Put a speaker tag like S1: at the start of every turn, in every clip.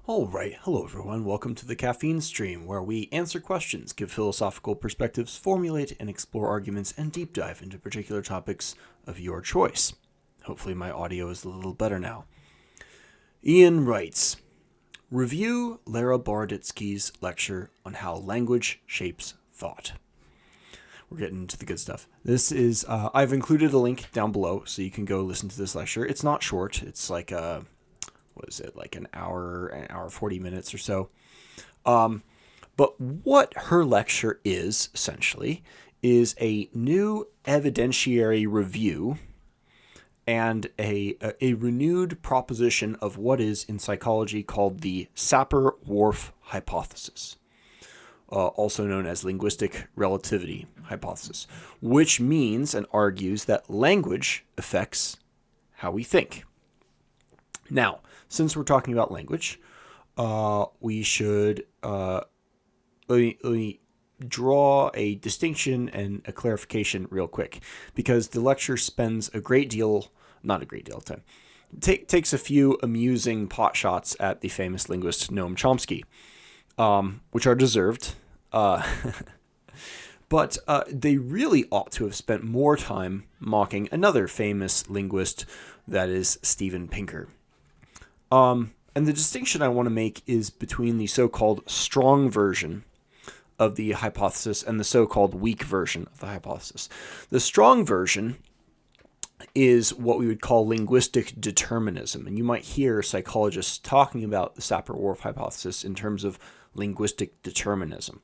S1: All right, hello everyone. Welcome to the Caffeine Stream, where we answer questions, give philosophical perspectives, formulate and explore arguments, and deep dive into particular topics of your choice. Hopefully my audio is a little better now. Ian writes, review Lera Boroditsky's lecture on how language shapes thought. We're getting into the good stuff. This is, I've included a link down below so you can go listen to this lecture. It's not short. It's like like an hour 40 minutes or so. But what her lecture is, essentially, is a new evidentiary review and a renewed proposition of what is in psychology called the Sapir-Whorf hypothesis, also known as linguistic relativity hypothesis, which means and argues that language affects how we think. Now, since we're talking about language, we should let me draw a distinction and a clarification real quick, because the lecture spends not a great deal of time, takes a few amusing pot shots at the famous linguist Noam Chomsky, which are deserved, but they really ought to have spent more time mocking another famous linguist, that is Steven Pinker. And the distinction I want to make is between the so-called strong version of the hypothesis and the so-called weak version of the hypothesis. The strong version is what we would call linguistic determinism. And you might hear psychologists talking about the Sapir-Whorf hypothesis in terms of linguistic determinism.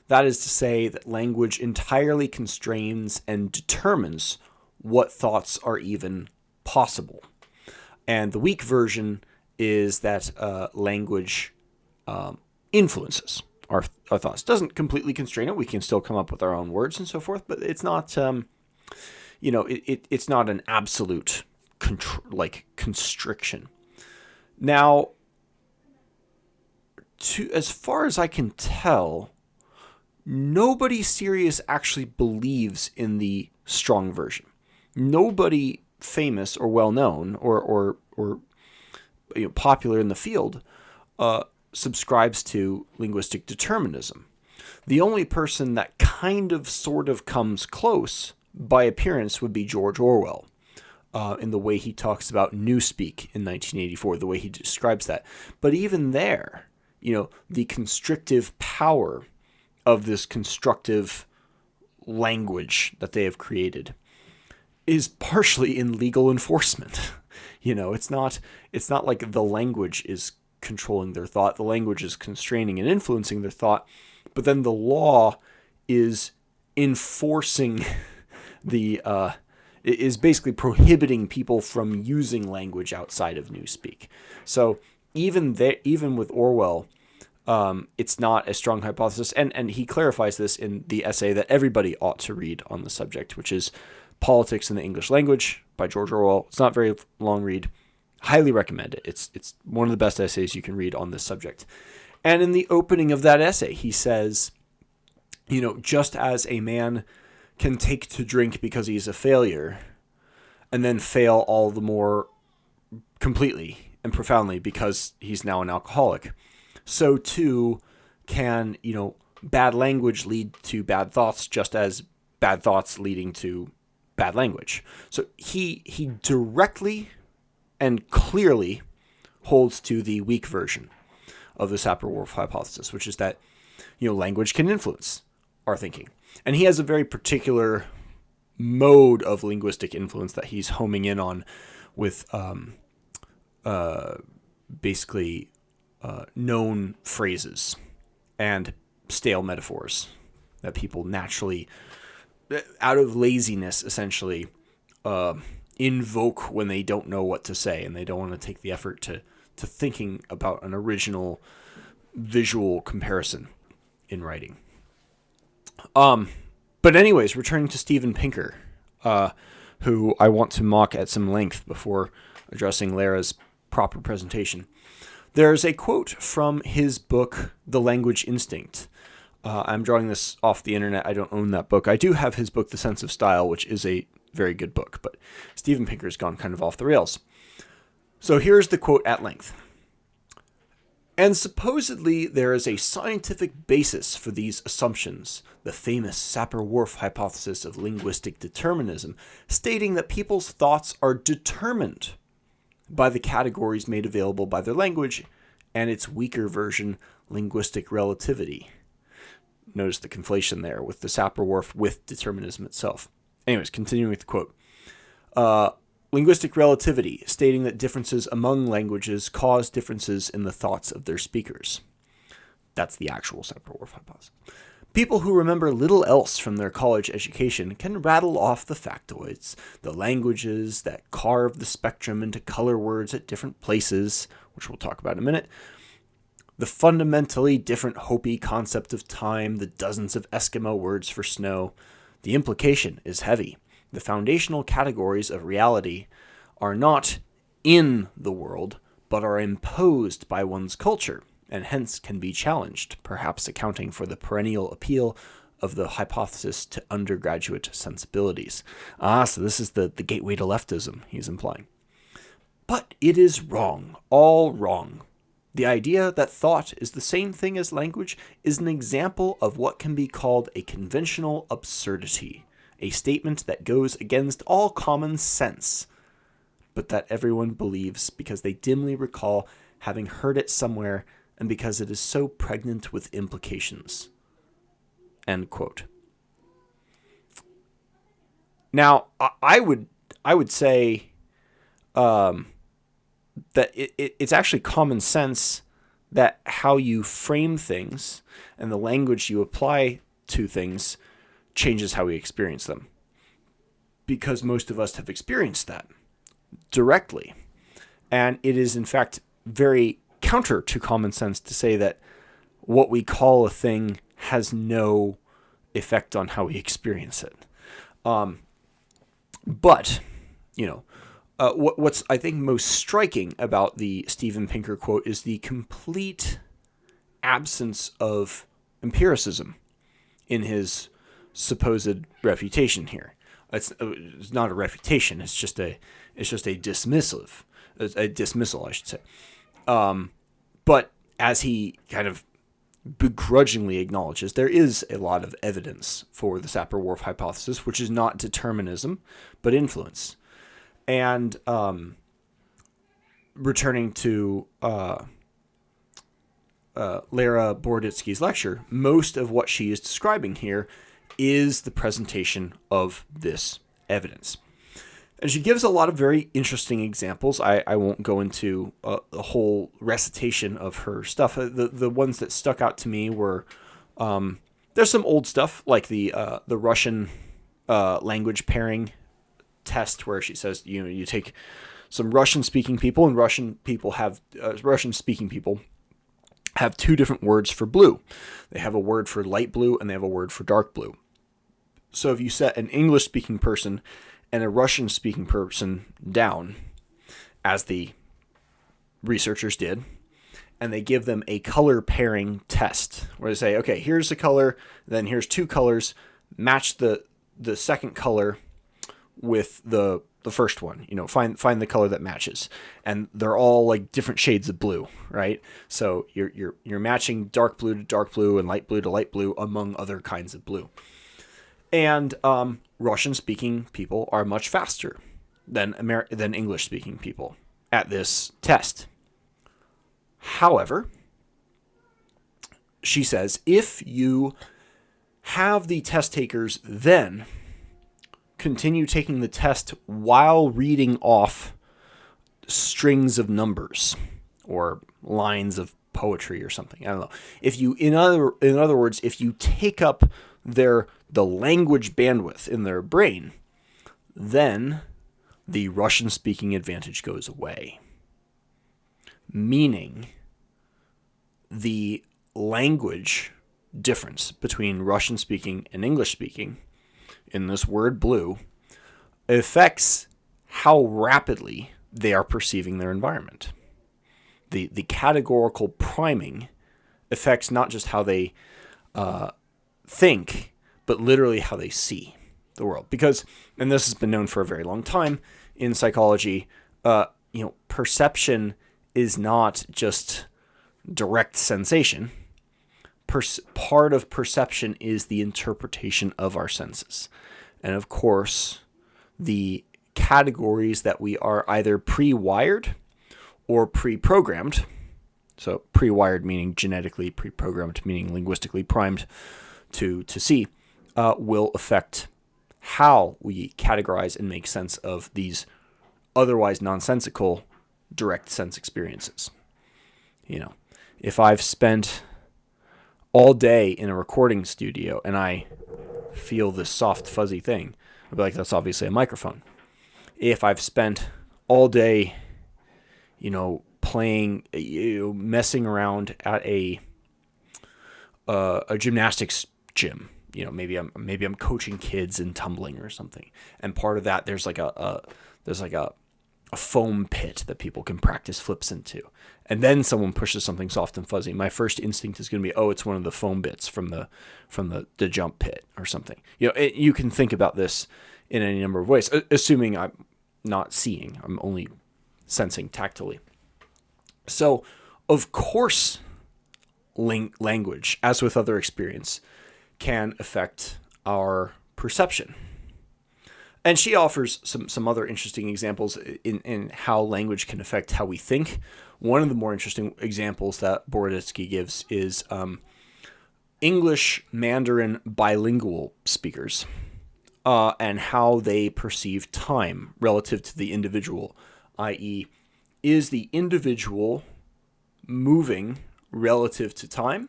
S1: That is to say that language entirely constrains and determines what thoughts are even possible. And the weak version is that language influences our thoughts. Doesn't completely constrain it. We can still come up with our own words and so forth, but it's not, it's not an absolute constriction. Now, as far as I can tell, nobody serious actually believes in the strong version. Nobody famous or well-known or popular in the field subscribes to linguistic determinism. The only person that sort of comes close by appearance would be George Orwell, in the way he talks about newspeak in 1984, the way he describes that. But even there, the constrictive power of this constructive language that they have created is partially in legal enforcement. It's not like the language is controlling their thought. The language is constraining and influencing their thought, but then the law is enforcing is basically prohibiting people from using language outside of newspeak. So even with Orwell, it's not a strong hypothesis, and he clarifies this in the essay that everybody ought to read on the subject, which is Politics in the English Language by George Orwell. It's not a very long read. Highly recommend it. It's one of the best essays you can read on this subject. And in the opening of that essay, he says, just as a man can take to drink because he's a failure and then fail all the more completely and profoundly because he's now an alcoholic, so too can, bad language lead to bad thoughts, just as bad thoughts leading to bad language. So he directly and clearly holds to the weak version of the Sapir-Whorf hypothesis, which is that, language can influence our thinking. And he has a very particular mode of linguistic influence that he's homing in on with basically known phrases and stale metaphors that people naturally, out of laziness, essentially, invoke when they don't know what to say and they don't want to take the effort to thinking about an original visual comparison in writing. But anyways, returning to Steven Pinker, who I want to mock at some length before addressing Lera's proper presentation. There's a quote from his book, The Language Instinct. I'm drawing this off the internet. I don't own that book. I do have his book, The Sense of Style, which is a very good book, but Steven Pinker's gone kind of off the rails. So here's the quote at length. And supposedly there is a scientific basis for these assumptions, the famous Sapir-Whorf hypothesis of linguistic determinism, stating that people's thoughts are determined by the categories made available by their language and its weaker version, linguistic relativity. Notice the conflation there with the Sapir-Whorf with determinism itself. Anyways, continuing with the quote. Linguistic relativity, stating that differences among languages cause differences in the thoughts of their speakers. That's the actual Sapir-Whorf hypothesis. People who remember little else from their college education can rattle off the factoids, the languages that carve the spectrum into color words at different places, which we'll talk about in a minute, the fundamentally different Hopi concept of time, the dozens of Eskimo words for snow. The implication is heavy. The foundational categories of reality are not in the world, but are imposed by one's culture, and hence can be challenged, perhaps accounting for the perennial appeal of the hypothesis to undergraduate sensibilities. So this is the gateway to leftism, he's implying. But it is wrong, all wrong. The idea that thought is the same thing as language is an example of what can be called a conventional absurdity, a statement that goes against all common sense, but that everyone believes because they dimly recall having heard it somewhere and because it is so pregnant with implications. End quote. Now, I would say that it's actually common sense that how you frame things and the language you apply to things changes how we experience them. Because most of us have experienced that directly. And it is, in fact, very counter to common sense to say that what we call a thing has no effect on how we experience it. But, what's, I think, most striking about the Steven Pinker quote is the complete absence of empiricism in his supposed refutation here. It's not a refutation. It's just a dismissal, I should say. But as he kind of begrudgingly acknowledges, there is a lot of evidence for the Sapir-Whorf hypothesis, which is not determinism, but influence. And returning to Lera Boroditsky's lecture, most of what she is describing here is the presentation of this evidence. And she gives a lot of very interesting examples. I won't go into a whole recitation of her stuff. The ones that stuck out to me were, there's some old stuff, like the Russian language pairing test, where she says, you take some Russian-speaking people, and Russian-speaking people have two different words for blue. They have a word for light blue, and they have a word for dark blue. So if you set an English-speaking person and a Russian-speaking person down, as the researchers did, and they give them a color pairing test, where they say, okay, here's a color, then here's two colors, match the second color with the first one, find the color that matches, and they're all like different shades of blue, right? So you're matching dark blue to dark blue and light blue to light blue, among other kinds of blue. And Russian-speaking people are much faster than English-speaking people at this test. However, she says, if you have the test takers then continue taking the test while reading off strings of numbers or lines of poetry or something, I don't know. If you, in other words, if you take up the language bandwidth in their brain, then the Russian-speaking advantage goes away. Meaning, the language difference between Russian-speaking and English-speaking in this word blue affects how rapidly they are perceiving their environment. The categorical priming affects not just how they think, but literally how they see the world. Because, and this has been known for a very long time in psychology, perception is not just direct sensation, part of perception is the interpretation of our senses. And of course, the categories that we are either pre-wired or pre-programmed, so pre-wired meaning genetically, pre-programmed meaning linguistically primed to see, will affect how we categorize and make sense of these otherwise nonsensical direct sense experiences. If I've spent all day in a recording studio and I feel this soft, fuzzy thing, I'd be like, that's obviously a microphone. If I've spent all day, playing, messing around at a gymnastics gym, maybe I'm coaching kids in tumbling or something, and part of that there's like a foam pit that people can practice flips into, and then someone pushes something soft and fuzzy. My first instinct is going to be, it's one of the foam bits from the jump pit or something. You can think about this in any number of ways, assuming I'm not seeing, I'm only sensing tactily. So, of course, language, as with other experience, can affect our perception. And she offers some other interesting examples in how language can affect how we think. One of the more interesting examples that Boroditsky gives is English Mandarin bilingual speakers and how they perceive time relative to the individual, i.e., is the individual moving relative to time,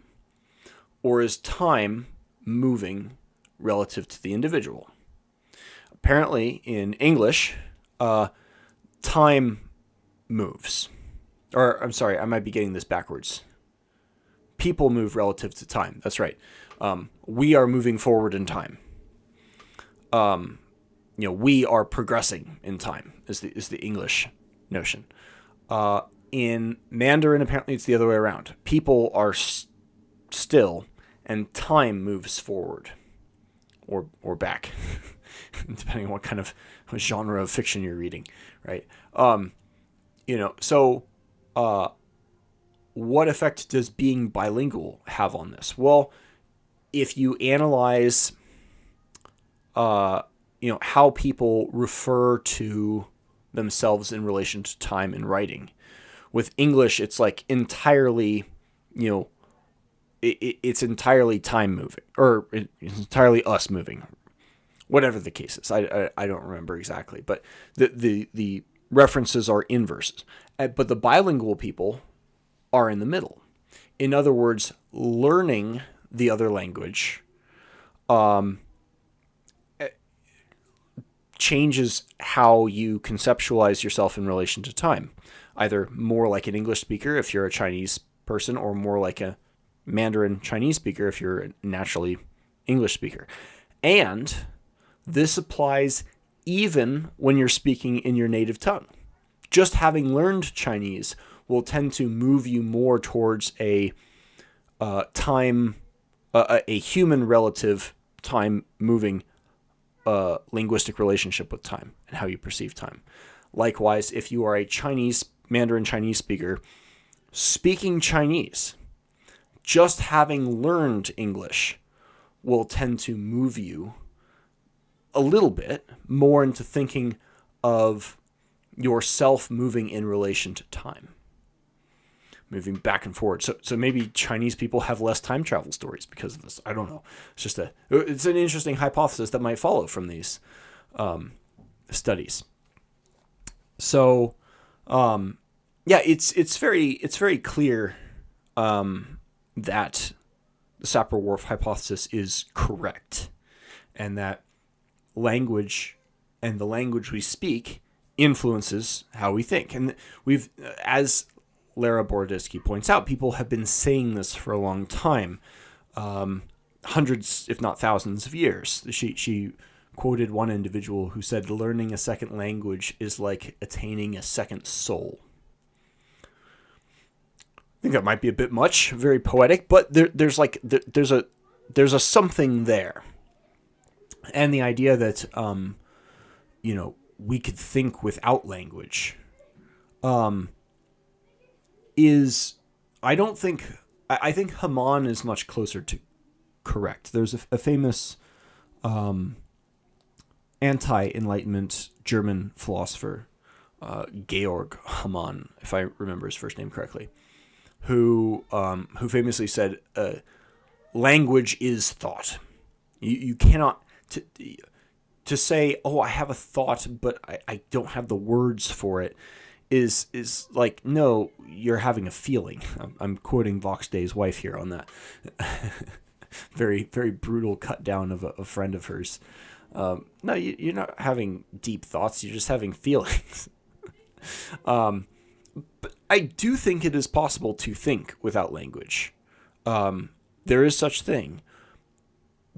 S1: or is time moving relative to the individual? Apparently, in English, time moves. Or, I'm sorry, I might be getting this backwards. People move relative to time. That's right. We are moving forward in time. We are progressing in time, is the English notion. In Mandarin, apparently it's the other way around. People are still, and time moves forward or back, depending on what kind of genre of fiction you're reading, right? So what effect does being bilingual have on this? Well, if you analyze, how people refer to themselves in relation to time in writing, with English, it's like entirely, it's entirely time moving, or it's entirely us moving, whatever the case is. I don't remember exactly, but the references are inverses. But the bilingual people are in the middle. In other words, learning the other language changes how you conceptualize yourself in relation to time. Either more like an English speaker if you're a Chinese person, or more like a Mandarin Chinese speaker if you're a naturally English speaker. And this applies even when you're speaking in your native tongue. Just having learned Chinese will tend to move you more towards a human relative time moving linguistic relationship with time and how you perceive time. Likewise, if you are a Mandarin Chinese speaker, speaking Chinese, just having learned English will tend to move you a little bit more into thinking of yourself moving in relation to time, moving back and forward. So maybe Chinese people have less time travel stories because of this. I don't know. It's an interesting hypothesis that might follow from these studies. So, it's very clear that the Sapir-Whorf hypothesis is correct, and that language and the language we speak influences how we think. And as Lera Boroditsky points out, people have been saying this for a long time, hundreds, if not thousands of years. She quoted one individual who said, learning a second language is like attaining a second soul. I think that might be a bit much, very poetic, but there's a something there. And the idea that, we could think without language, is I don't think, I think Haman is much closer to correct. There's a famous anti-Enlightenment German philosopher, Georg Hamann, if I remember his first name correctly, who famously said, language is thought. You cannot, to say, oh, I have a thought, but I don't have the words for it, is like, no, you're having a feeling. I'm quoting Vox Day's wife here on that. Very, very brutal cut down of a friend of hers. No, you're not having deep thoughts. You're just having feelings. But I do think it is possible to think without language. There is such thing,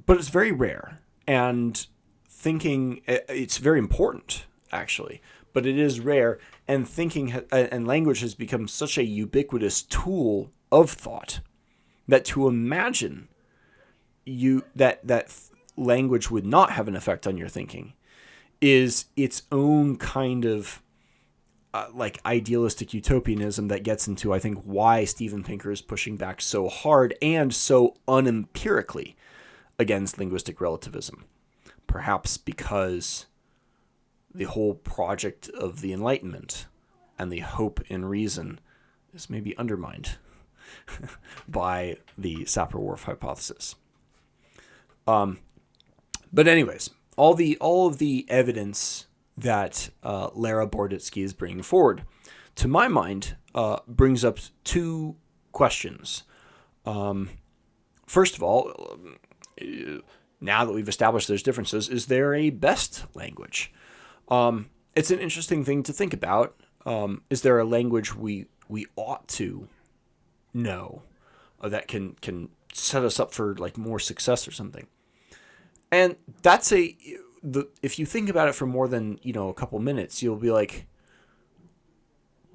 S1: but it's very rare. And thinking, it's very important, actually, but it is rare. And thinking and language has become such a ubiquitous tool of thought that to imagine that language would not have an effect on your thinking is its own kind of like idealistic utopianism that gets into, I think, why Steven Pinker is pushing back so hard and so unempirically against linguistic relativism. Perhaps because the whole project of the Enlightenment and the hope in reason is maybe undermined by the Sapir-Whorf hypothesis. But anyways, all of the evidence that Lera Boroditsky is bringing forward, to my mind, brings up two questions. First of all, now that we've established there's differences, is there a best language? It's an interesting thing to think about. Is there a language we ought to know that can set us up for like more success or something? And that's if you think about it for more than, a couple minutes, you'll be like,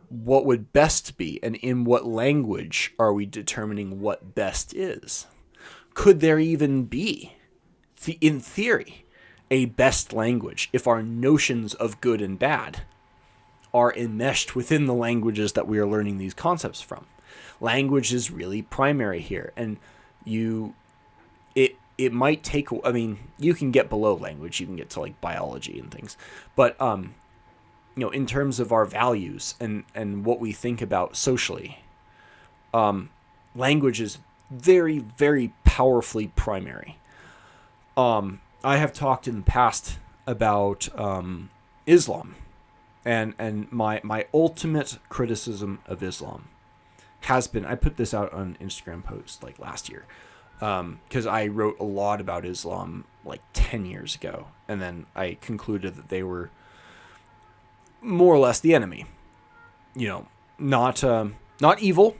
S1: what would best be? And in what language are we determining what best is? Could there even be, in theory, a best language if our notions of good and bad are enmeshed within the languages that we are learning these concepts from? Language is really primary here. And it might take, you can get below language, you can get to like biology and things, but in terms of our values and what we think about socially, language is very, very powerfully primary. I have talked in the past about Islam, and my ultimate criticism of Islam has been, I put this out on an Instagram post like last year, because I wrote a lot about Islam like 10 years ago, and then I concluded that they were more or less the enemy. Not evil.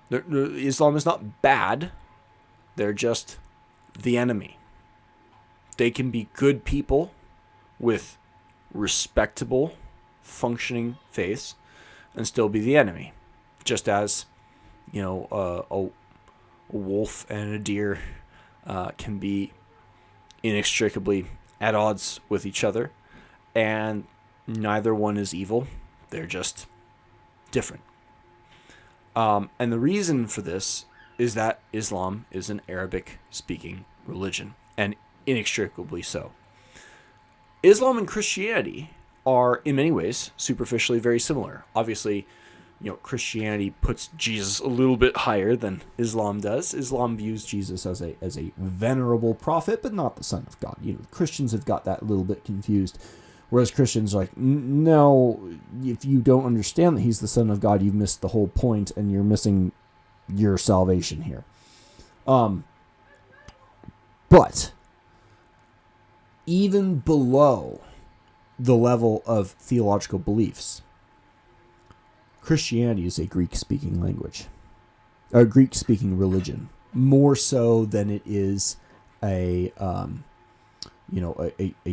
S1: Islam is not bad. They're just the enemy. They can be good people with respectable, functioning faiths and still be the enemy. Just as, a wolf and a deer can be inextricably at odds with each other, and neither one is evil. They're just different. And the reason for this is that Islam is an Arabic-speaking religion, and inextricably so. Islam and Christianity are, in many ways, superficially very similar. Obviously, Christianity puts Jesus a little bit higher than Islam does. Islam views Jesus as a venerable prophet, but not the Son of God. Christians have got that a little bit confused. Whereas Christians are like, no, if you don't understand that he's the Son of God, you've missed the whole point, and you're missing your salvation here. But even below the level of theological beliefs, Christianity is a Greek-speaking language, a Greek-speaking religion, more so than it is a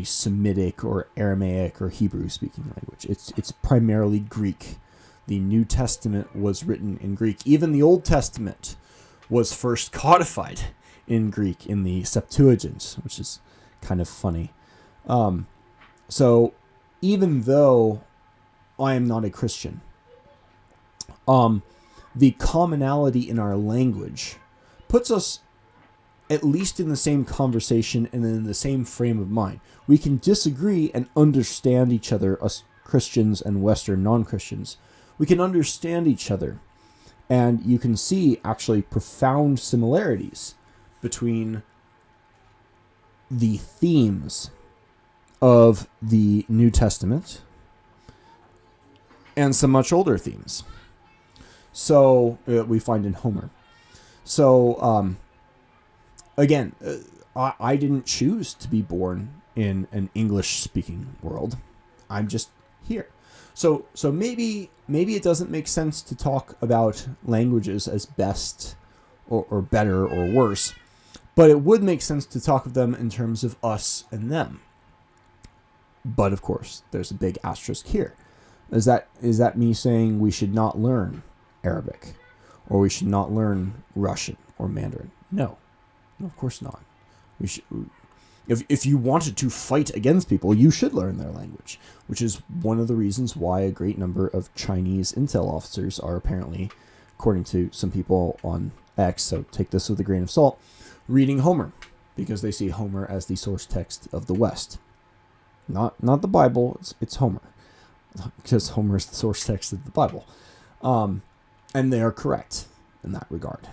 S1: Semitic or Aramaic or Hebrew-speaking language. It's primarily Greek. The New Testament was written in Greek. Even the Old Testament was first codified in Greek in the Septuagint, which is kind of funny. So even though I am not a Christian, the commonality in our language puts us at least in the same conversation and in the same frame of mind. We can disagree and understand each other, us Christians and Western non-Christians. We can understand each other. And you can see actually profound similarities between the themes of the New Testament and some much older themes. So we find in Homer. So again, I didn't choose to be born in an English-speaking world. I'm just here. So maybe it doesn't make sense to talk about languages as best or better or worse, but it would make sense to talk of them in terms of us and them. But of course, there's a big asterisk here. Is that me saying we should not learn Arabic, or we should not learn Russian or Mandarin? No, of course not. We should. If you wanted to fight against people, you should learn their language, which is one of the reasons why a great number of Chinese intel officers are apparently, according to some people on X, so take this with a grain of salt, reading Homer, because they see Homer as the source text of the West. Not the Bible, it's Homer, because Homer is the source text of the Bible. And they are correct in that regard.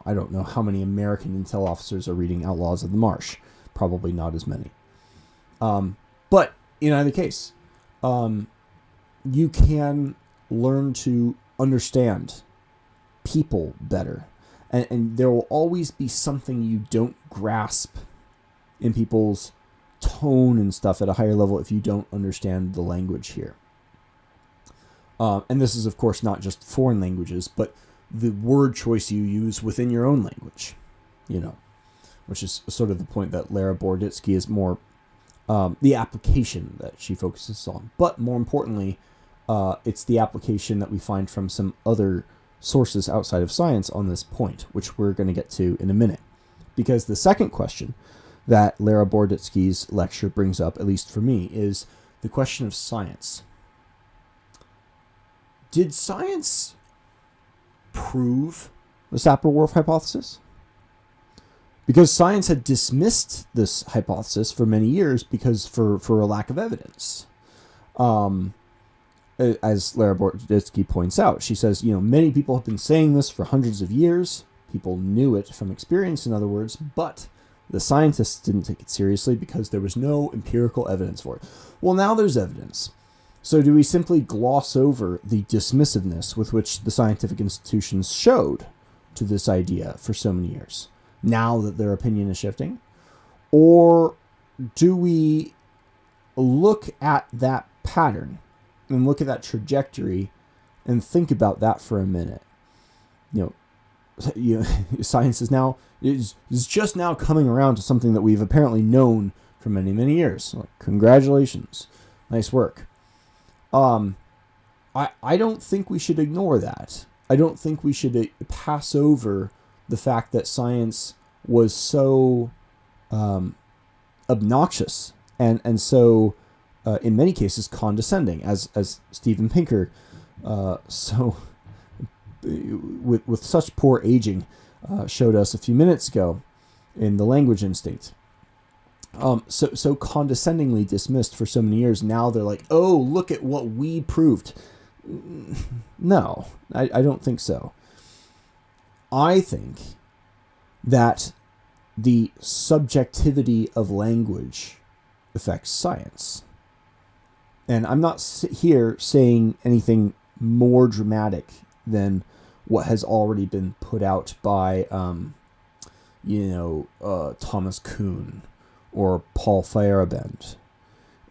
S1: I don't know how many American intel officers are reading Outlaws of the Marsh. Probably not as many. But in either case, you can learn to understand people better. And there will always be something you don't grasp in people's tone and stuff at a higher level if you don't understand the language here. And this is, of course, not just foreign languages, but the word choice you use within your own language, which is sort of the point that Lera Boroditsky is more the application that she focuses on. But more importantly, it's the application that we find from some other sources outside of science on this point, which we're going to get to in a minute. Because the second question that Lera Boroditsky's lecture brings up, at least for me, is the question of science. Did science prove the Sapir-Whorf hypothesis? Because science had dismissed this hypothesis for many years because for a lack of evidence. As Lera Boroditsky points out, she says, many people have been saying this for hundreds of years. People knew it from experience, in other words, but the scientists didn't take it seriously because there was no empirical evidence for it. Well, now there's evidence. So do we simply gloss over the dismissiveness with which the scientific institutions showed to this idea for so many years, now that their opinion is shifting? Or do we look at that pattern and look at that trajectory and think about that for a minute? Science is just now coming around to something that we've apparently known for many, many years. Congratulations. Nice work. I don't think we should ignore that. I don't think we should pass over the fact that science was so obnoxious and so, in many cases, condescending, as Steven Pinker with such poor aging showed us a few minutes ago in The Language Instinct. So condescendingly dismissed for so many years. Now they're like, oh, look at what we proved. No, I don't think so. I think that the subjectivity of language affects science. And I'm not here saying anything more dramatic than what has already been put out by, Thomas Kuhn or Paul Feyerabend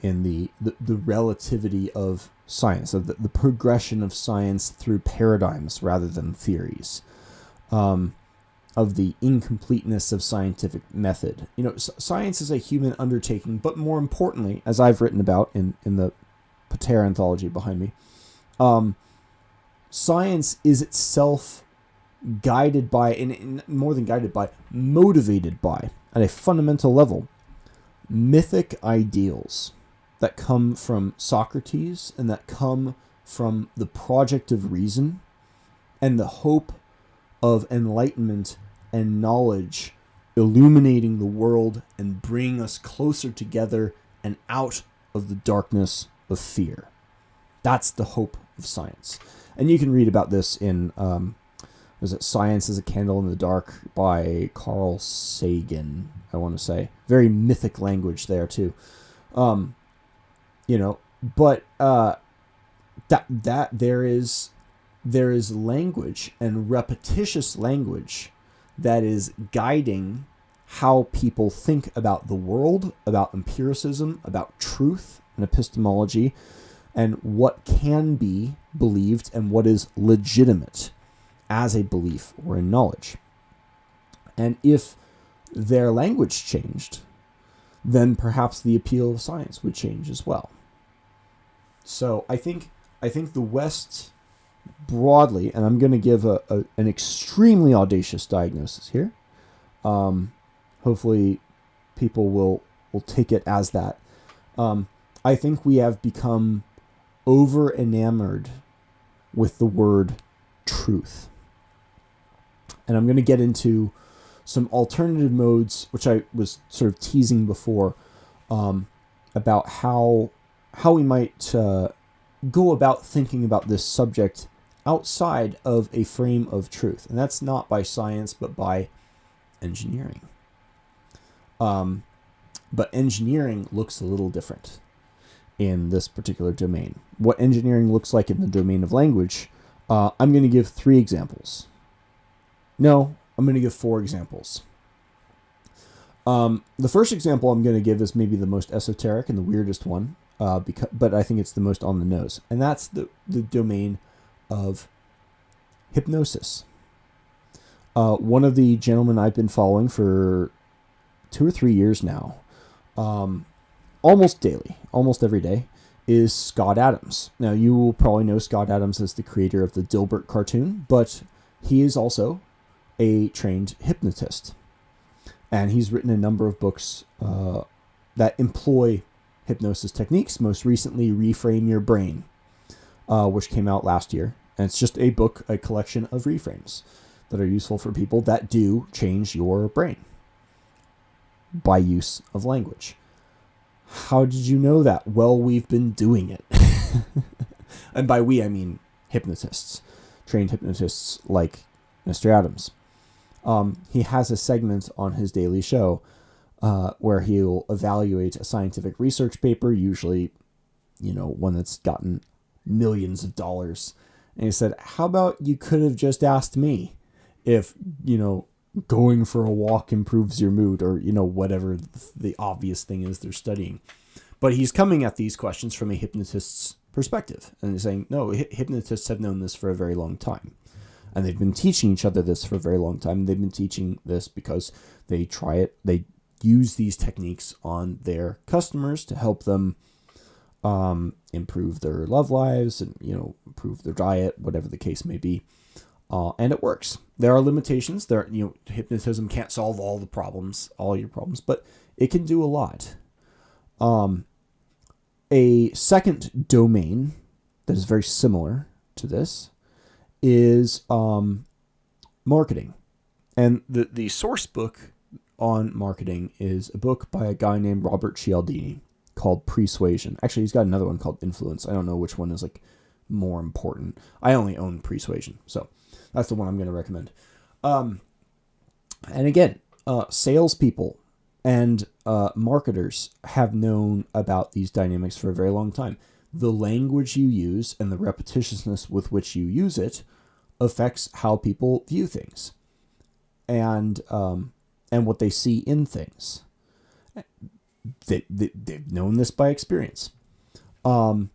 S1: in the relativity of science, of the progression of science through paradigms rather than theories, of the incompleteness of scientific method. Science is a human undertaking, but more importantly, as I've written about in the Pater anthology behind me, science is itself guided by, and more than guided by, motivated by, at a fundamental level, mythic ideals that come from Socrates and that come from the project of reason and the hope of enlightenment and knowledge illuminating the world and bringing us closer together and out of the darkness of fear. That's the hope of science. And you can read about this in, Science is a Candle in the Dark by Carl Sagan, I want to say. Very mythic language there, too. That there is language and repetitious language that is guiding how people think about the world, about empiricism, about truth and epistemology, and what can be believed and what is legitimate as a belief or a knowledge. And if their language changed, then perhaps the appeal of science would change as well. So I think the West broadly, and I'm going to give an extremely audacious diagnosis here. Hopefully people will take it as that. I think we have become over enamored with the word truth. And I'm going to get into some alternative modes, which I was sort of teasing before, about how we might go about thinking about this subject outside of a frame of truth. And that's not by science, but by engineering. But engineering looks a little different in this particular domain. What engineering looks like in the domain of language, I'm going to give 3 examples. No, I'm going to give 4 examples. The first example I'm going to give is maybe the most esoteric and the weirdest one, but I think it's the most on the nose. And that's the domain of hypnosis. One of the gentlemen I've been following for 2 or 3 years now, almost daily, almost every day, is Scott Adams. Now, you will probably know Scott Adams as the creator of the Dilbert cartoon, but he is also a trained hypnotist. And he's written a number of books that employ hypnosis techniques, most recently Reframe Your Brain, which came out last year. And it's just a book, a collection of reframes that are useful for people that do change your brain by use of language. How did you know that? Well, we've been doing it. And by we, I mean hypnotists, trained hypnotists like Mr. Adams. He has a segment on his daily show where he'll evaluate a scientific research paper, usually, one that's gotten millions of dollars. And he said, how about you could have just asked me if, going for a walk improves your mood, or, whatever the obvious thing is they're studying. But he's coming at these questions from a hypnotist's perspective. And he's saying, no, hypnotists have known this for a very long time. And they've been teaching each other this for a very long time. They've been teaching this because they try it. They use these techniques on their customers to help them improve their love lives and, improve their diet, whatever the case may be. And it works. There are limitations. Hypnotism can't solve all your problems, but it can do a lot. A second domain that is very similar to this is marketing. And the source book on marketing is a book by a guy named Robert Cialdini called Persuasion. Actually, he's got another one called Influence. I don't know which one is more important. I only own Persuasion, so that's the one I'm going to recommend. And again, salespeople and marketers have known about these dynamics for a very long time. The language you use and the repetitiousness with which you use it affects how people view things and what they see in things. They've known this by experience. Those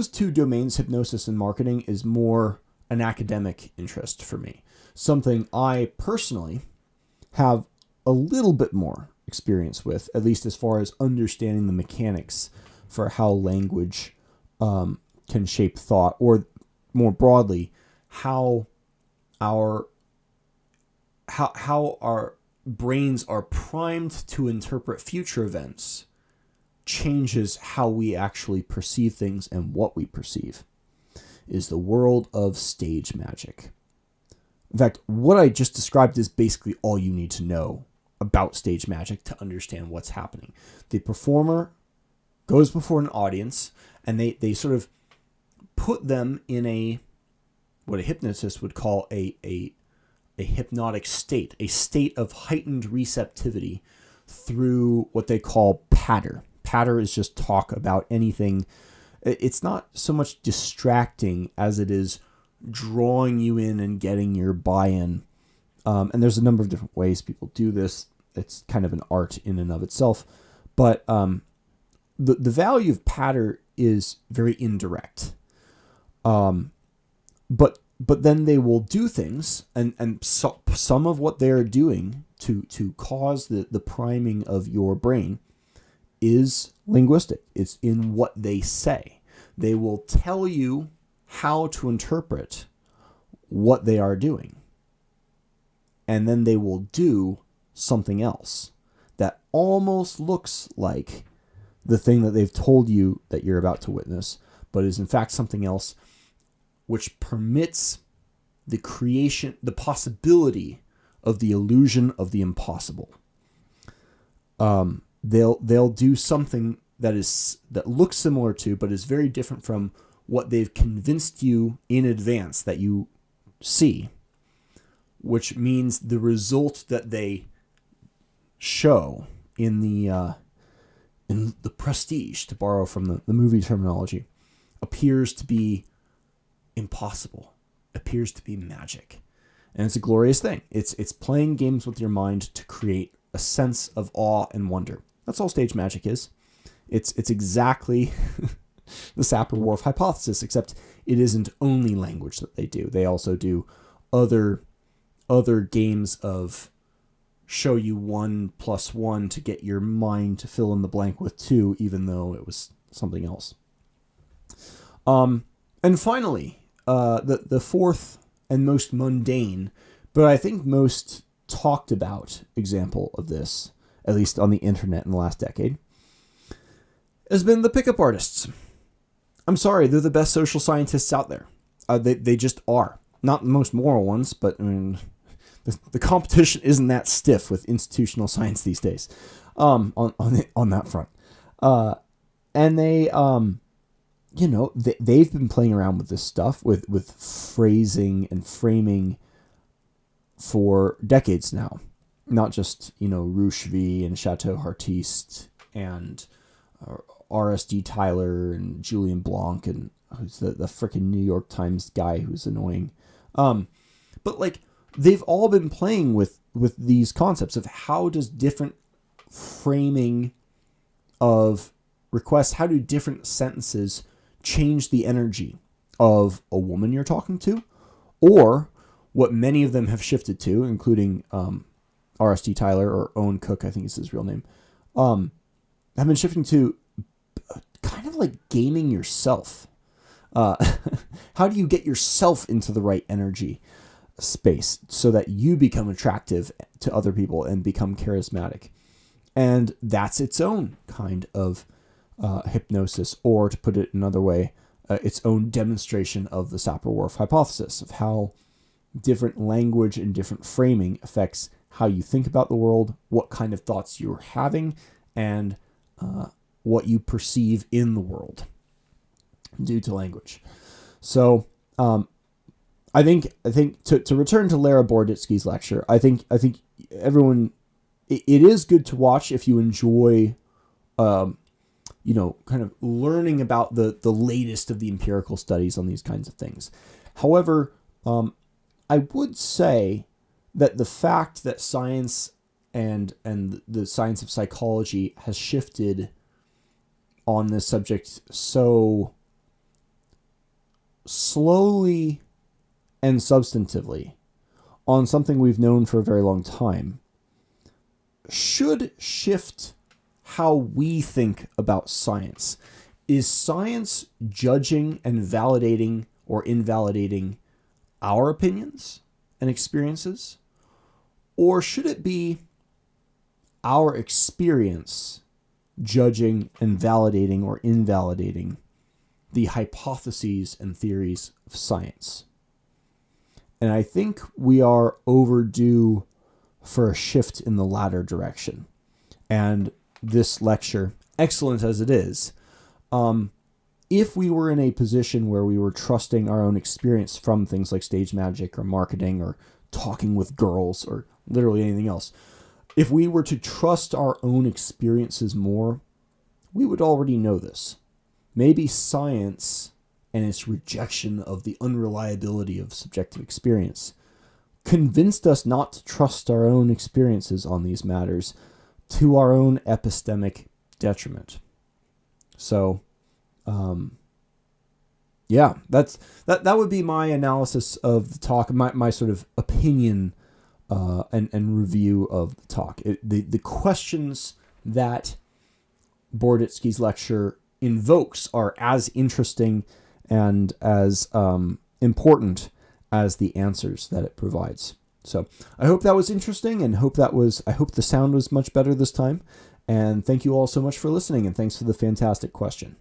S1: 2 domains, hypnosis and marketing, is more an academic interest for me. Something I personally have a little bit more experience with, at least as far as understanding the mechanics for how language can shape thought, or more broadly, how our brains are primed to interpret future events changes how we actually perceive things and what we perceive. is the world of stage magic. In fact, what I just described is basically all you need to know about stage magic to understand what's happening. The performer goes before an audience, and they sort of put them in what a hypnotist would call a hypnotic state, a state of heightened receptivity through what they call patter. Patter is just talk about anything. It's not so much distracting as it is drawing you in and getting your buy-in. And there's a number of different ways people do this. It's kind of an art in and of itself. But the value of patter is very indirect. But then they will do things, and some of what they're doing to cause the priming of your brain is linguistic. It's in what they say. They will tell you how to interpret what they are doing. And then they will do something else that almost looks like the thing that they've told you that you're about to witness, but is in fact something else, which permits the creation, the possibility of the illusion of the impossible. They'll do something that looks similar to, but is very different from what they've convinced you in advance that you see, which means the result that they show in the prestige, to borrow from the movie terminology, appears to be impossible, appears to be magic. And it's a glorious thing. It's playing games with your mind to create a sense of awe and wonder. That's all stage magic is. It's exactly the Sapir-Whorf hypothesis, except it isn't only language that they do. They also do other games of show you 1 + 1 to get your mind to fill in the blank with 2, even though it was something else. And finally, the fourth and most mundane, but I think most talked about example of this, at least on the internet in the last decade, has been the pickup artists. I'm sorry, they're the best social scientists out there. They just are. Not the most moral ones, but I mean, the competition isn't that stiff with institutional science these days. On that front, and they they've been playing around with this stuff with phrasing and framing for decades now. Not just Roucheville and Chateau Artiste and R.S.D. Tyler and Julian Blanc and who's the frickin' New York Times guy who's annoying. But like they've all been playing with these concepts of how does different framing of requests, how do different sentences change the energy of a woman you're talking to, or what many of them have shifted to, including R.S.D. Tyler, or Owen Cook, I think is his real name, have been shifting to kind of like gaming yourself. How do you get yourself into the right energy space so that you become attractive to other people and become charismatic? And that's its own kind of hypnosis, or to put it another way, its own demonstration of the Sapir-Whorf hypothesis of how different language and different framing affects how you think about the world, what kind of thoughts you're having, and what you perceive in the world due to language. So I think to return to Lera Boroditsky's lecture, I think everyone, it is good to watch if you enjoy kind of learning about the latest of the empirical studies on these kinds of things. However, I would say that the fact that science and the science of psychology has shifted on this subject so slowly and substantively on something we've known for a very long time should shift how we think about science. Is science judging and validating or invalidating our opinions and experiences? Or should it be our experience judging and validating or invalidating the hypotheses and theories of science. And I think we are overdue for a shift in the latter direction. And this lecture, excellent as it is, if we were in a position where we were trusting our own experience from things like stage magic or marketing or talking with girls or literally anything else, if we were to trust our own experiences more, we would already know this. Maybe science and its rejection of the unreliability of subjective experience convinced us not to trust our own experiences on these matters to our own epistemic detriment. So, that would be my analysis of the talk, my sort of opinion and review of the talk. The questions that Boroditsky's lecture invokes are as interesting and as important as the answers that it provides. So I hope that was interesting, and I hope the sound was much better this time. And thank you all so much for listening, and thanks for the fantastic question.